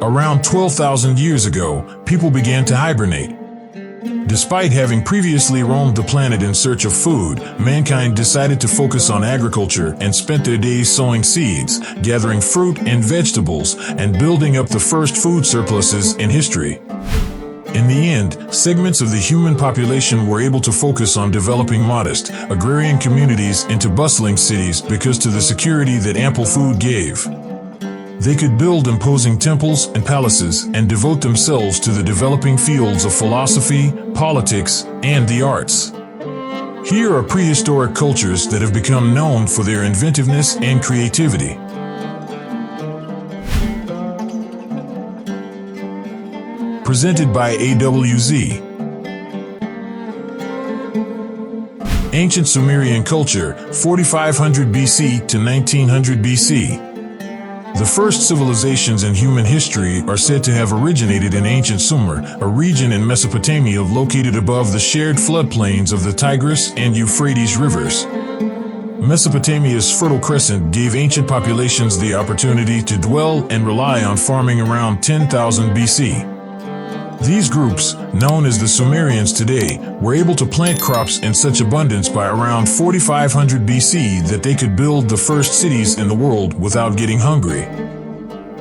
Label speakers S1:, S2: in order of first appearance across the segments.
S1: Around 12,000 years ago, people began to hibernate. Despite having previously roamed the planet in search of food, mankind decided to focus on agriculture and spent their days sowing seeds, gathering fruit and vegetables, and building up the first food surpluses in history. In the end, segments of the human population were able to focus on developing modest, agrarian communities into bustling cities because of the security that ample food gave. They could build imposing temples and palaces and devote themselves to the developing fields of philosophy, politics, and the arts. Here are prehistoric cultures that have become known for their inventiveness and creativity. Presented by AWZ. Ancient Sumerian culture, 4500 BC to 1900 BC. The first civilizations in human history are said to have originated in ancient Sumer, a region in Mesopotamia located above the shared floodplains of the Tigris and Euphrates rivers. Mesopotamia's Fertile Crescent gave ancient populations the opportunity to dwell and rely on farming around 10,000 BC. These groups, known as the Sumerians today, were able to plant crops in such abundance by around 4500 BC that they could build the first cities in the world without getting hungry.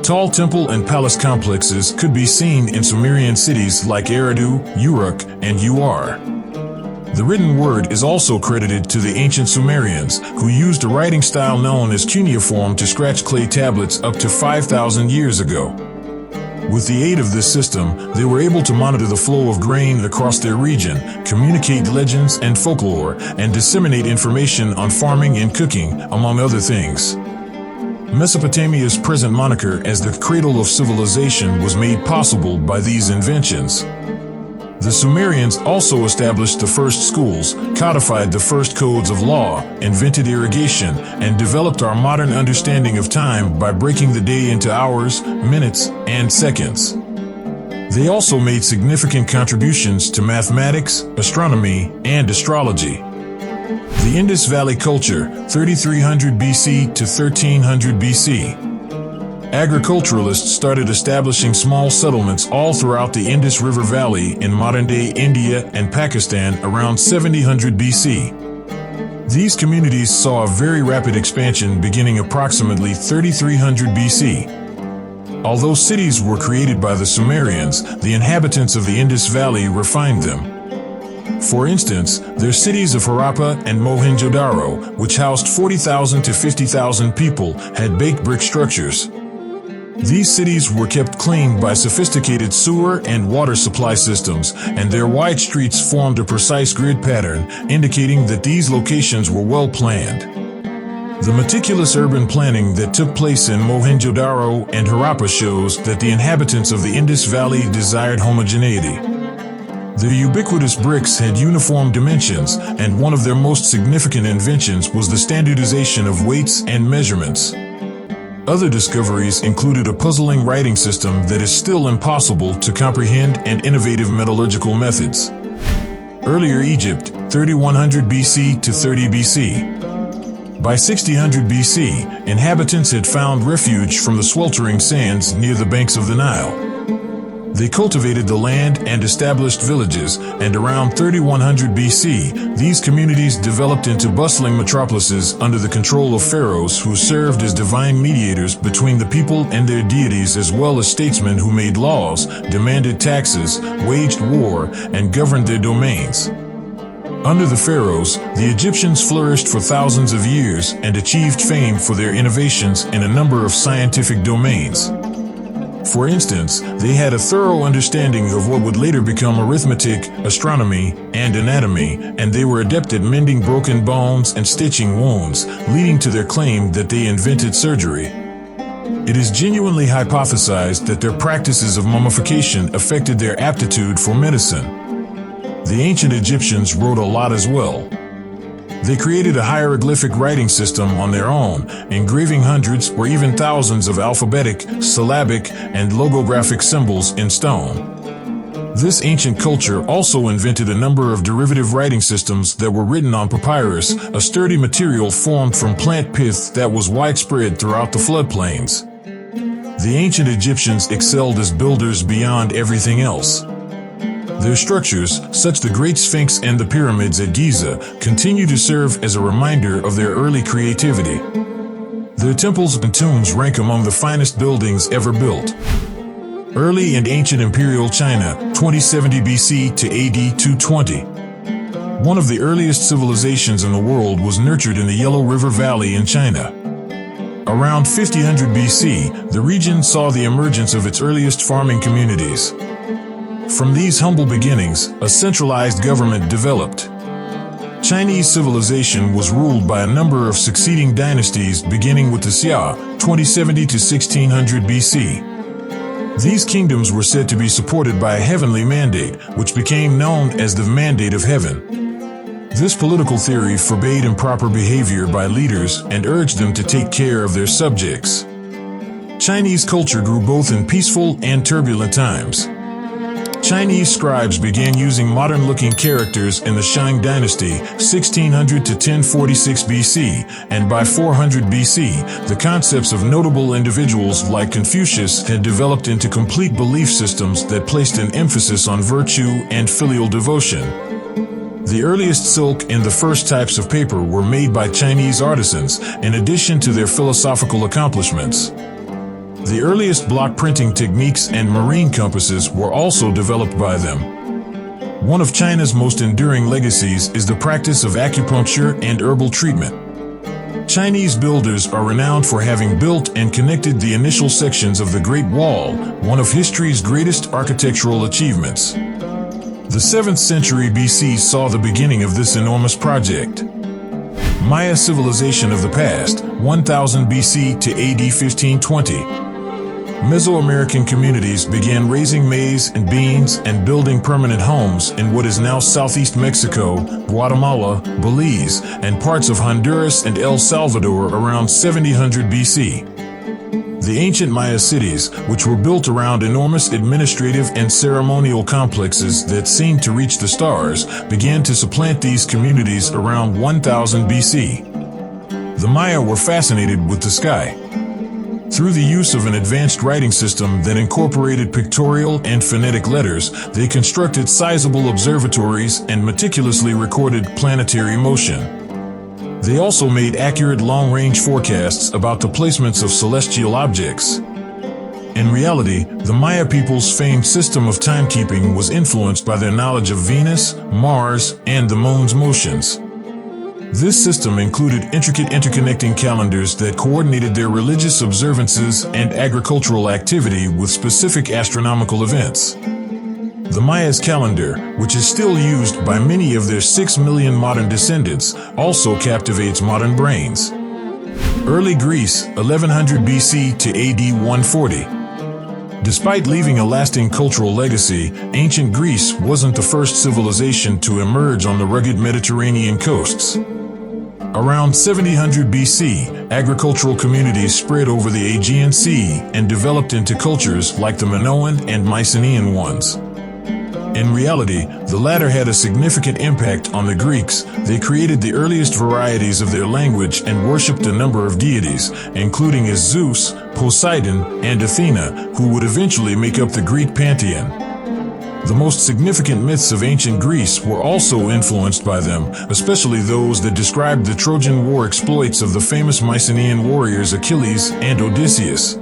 S1: Tall temple and palace complexes could be seen in Sumerian cities like Eridu, Uruk, and Ur. The written word is also credited to the ancient Sumerians, who used a writing style known as cuneiform to scratch clay tablets up to 5,000 years ago. With the aid of this system, they were able to monitor the flow of grain across their region, communicate legends and folklore, and disseminate information on farming and cooking, among other things. Mesopotamia's present moniker as the cradle of civilization was made possible by these inventions. The Sumerians also established the first schools, codified the first codes of law, invented irrigation, and developed our modern understanding of time by breaking the day into hours, minutes, and seconds. They also made significant contributions to mathematics, astronomy, and astrology. The Indus Valley culture, 3300 BC to 1300 BC. Agriculturalists started establishing small settlements all throughout the Indus River Valley in modern-day India and Pakistan around 700 BC. These communities saw a very rapid expansion beginning approximately 3300 BC. Although cities were created by the Sumerians, the inhabitants of the Indus Valley refined them. For instance, their cities of Harappa and Mohenjo-daro, which housed 40,000 to 50,000 people, had baked brick structures. These cities were kept clean by sophisticated sewer and water supply systems, and their wide streets formed a precise grid pattern, indicating that these locations were well planned. The meticulous urban planning that took place in Mohenjo-daro and Harappa shows that the inhabitants of the Indus Valley desired homogeneity. The ubiquitous bricks had uniform dimensions, and one of their most significant inventions was the standardization of weights and measurements. Other discoveries included a puzzling writing system that is still impossible to comprehend and innovative metallurgical methods. Earlier Egypt, 3100 BC to 30 BC. By 6000 BC, inhabitants had found refuge from the sweltering sands near the banks of the Nile. They cultivated the land and established villages, and around 3100 BC, these communities developed into bustling metropolises under the control of pharaohs who served as divine mediators between the people and their deities, as well as statesmen who made laws, demanded taxes, waged war, and governed their domains. Under the pharaohs, the Egyptians flourished for thousands of years and achieved fame for their innovations in a number of scientific domains. For instance, they had a thorough understanding of what would later become arithmetic, astronomy, and anatomy, and they were adept at mending broken bones and stitching wounds, leading to their claim that they invented surgery. It is genuinely hypothesized that their practices of mummification affected their aptitude for medicine. The ancient Egyptians wrote a lot as well. They created a hieroglyphic writing system on their own, engraving hundreds or even thousands of alphabetic, syllabic, and logographic symbols in stone. This ancient culture also invented a number of derivative writing systems that were written on papyrus, a sturdy material formed from plant pith that was widespread throughout the floodplains. The ancient Egyptians excelled as builders beyond everything else. Their structures, such the Great Sphinx and the pyramids at Giza, continue to serve as a reminder of their early creativity. Their temples and tombs rank among the finest buildings ever built. Early and ancient imperial China, 2070 BC to AD 220. One of the earliest civilizations in the world was nurtured in the Yellow River Valley in China. Around 5000 BC, the region saw the emergence of its earliest farming communities. From these humble beginnings, a centralized government developed. Chinese civilization was ruled by a number of succeeding dynasties beginning with the Xia, 2070 to 1600 BC. These kingdoms were said to be supported by a heavenly mandate, which became known as the Mandate of Heaven. This political theory forbade improper behavior by leaders and urged them to take care of their subjects. Chinese culture grew both in peaceful and turbulent times. Chinese scribes began using modern-looking characters in the Shang dynasty, 1600 to 1046 BC, and by 400 BC, the concepts of notable individuals like Confucius had developed into complete belief systems that placed an emphasis on virtue and filial devotion. The earliest silk and the first types of paper were made by Chinese artisans, in addition to their philosophical accomplishments. The earliest block printing techniques and marine compasses were also developed by them. One of China's most enduring legacies is the practice of acupuncture and herbal treatment. Chinese builders are renowned for having built and connected the initial sections of the Great Wall, one of history's greatest architectural achievements. The 7th century BC saw the beginning of this enormous project. Maya civilization of the past, 1000 BC to AD 1520. Mesoamerican communities began raising maize and beans and building permanent homes in what is now southeast Mexico, Guatemala, Belize, and parts of Honduras and El Salvador around 700 BC. The ancient Maya cities, which were built around enormous administrative and ceremonial complexes that seemed to reach the stars, began to supplant these communities around 1000 BC. The Maya were fascinated with the sky. Through the use of an advanced writing system that incorporated pictorial and phonetic letters, they constructed sizable observatories and meticulously recorded planetary motion. They also made accurate long-range forecasts about the placements of celestial objects. In reality, the Maya people's famed system of timekeeping was influenced by their knowledge of Venus, Mars, and the moon's motions. This system included intricate interconnecting calendars that coordinated their religious observances and agricultural activity with specific astronomical events. The Maya's calendar, which is still used by many of their 6 million modern descendants, also captivates modern brains. Early Greece, 1100 BC to AD 140. Despite leaving a lasting cultural legacy, ancient Greece wasn't the first civilization to emerge on the rugged Mediterranean coasts. Around 700 BC, agricultural communities spread over the Aegean Sea and developed into cultures like the Minoan and Mycenaean ones. In reality, the latter had a significant impact on the Greeks. They created the earliest varieties of their language and worshipped a number of deities, including as Zeus, Poseidon, and Athena, who would eventually make up the Greek pantheon. The most significant myths of ancient Greece were also influenced by them, especially those that described the Trojan War exploits of the famous Mycenaean warriors Achilles and Odysseus.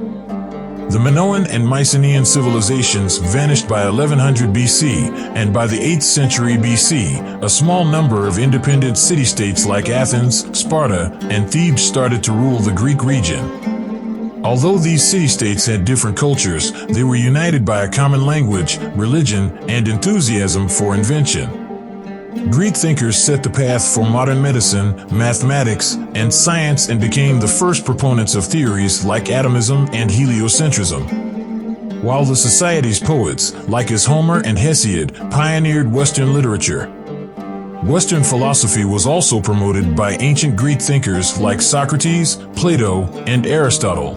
S1: The Minoan and Mycenaean civilizations vanished by 1100 BC, and by the 8th century BC, a small number of independent city-states like Athens, Sparta, and Thebes started to rule the Greek region. Although these city-states had different cultures, they were united by a common language, religion, and enthusiasm for invention. Greek thinkers set the path for modern medicine, mathematics, and science and became the first proponents of theories like atomism and heliocentrism. While the society's poets, like as Homer and Hesiod, pioneered Western literature. Western philosophy was also promoted by ancient Greek thinkers like Socrates, Plato, and Aristotle.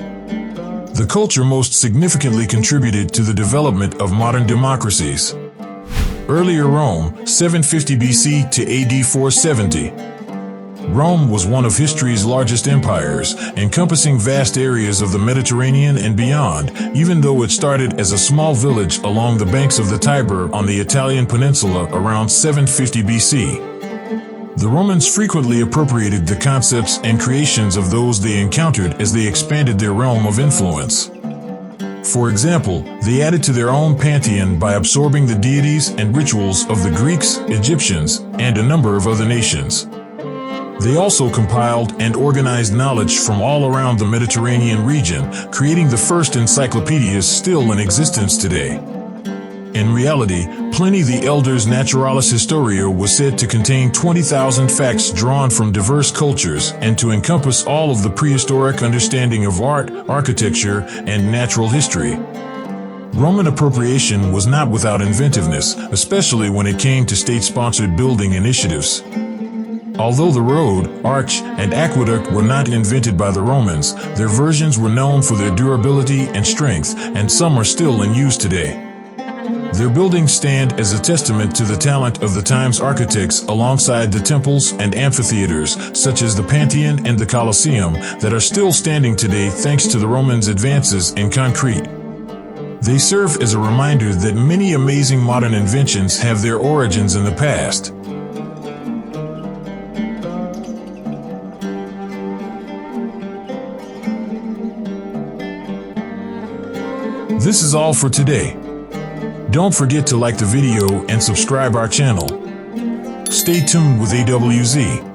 S1: The culture most significantly contributed to the development of modern democracies. Earlier Rome, 750 BC to AD 470. Rome was one of history's largest empires, encompassing vast areas of the Mediterranean and beyond, even though it started as a small village along the banks of the Tiber on the Italian peninsula around 750 BC. The Romans frequently appropriated the concepts and creations of those they encountered as they expanded their realm of influence. For example, they added to their own pantheon by absorbing the deities and rituals of the Greeks, Egyptians, and a number of other nations. They also compiled and organized knowledge from all around the Mediterranean region, creating the first encyclopedias still in existence today. In reality, Pliny the Elder's Naturalis Historia was said to contain 20,000 facts drawn from diverse cultures and to encompass all of the prehistoric understanding of art, architecture, and natural history. Roman appropriation was not without inventiveness, especially when it came to state-sponsored building initiatives. Although the road, arch, and aqueduct were not invented by the Romans, their versions were known for their durability and strength, and some are still in use today. Their buildings stand as a testament to the talent of the time's architects alongside the temples and amphitheaters, such as the Pantheon and the Colosseum, that are still standing today thanks to the Romans' advances in concrete. They serve as a reminder that many amazing modern inventions have their origins in the past. This is all for today. Don't forget to like the video and subscribe our channel. Stay tuned with AWZ.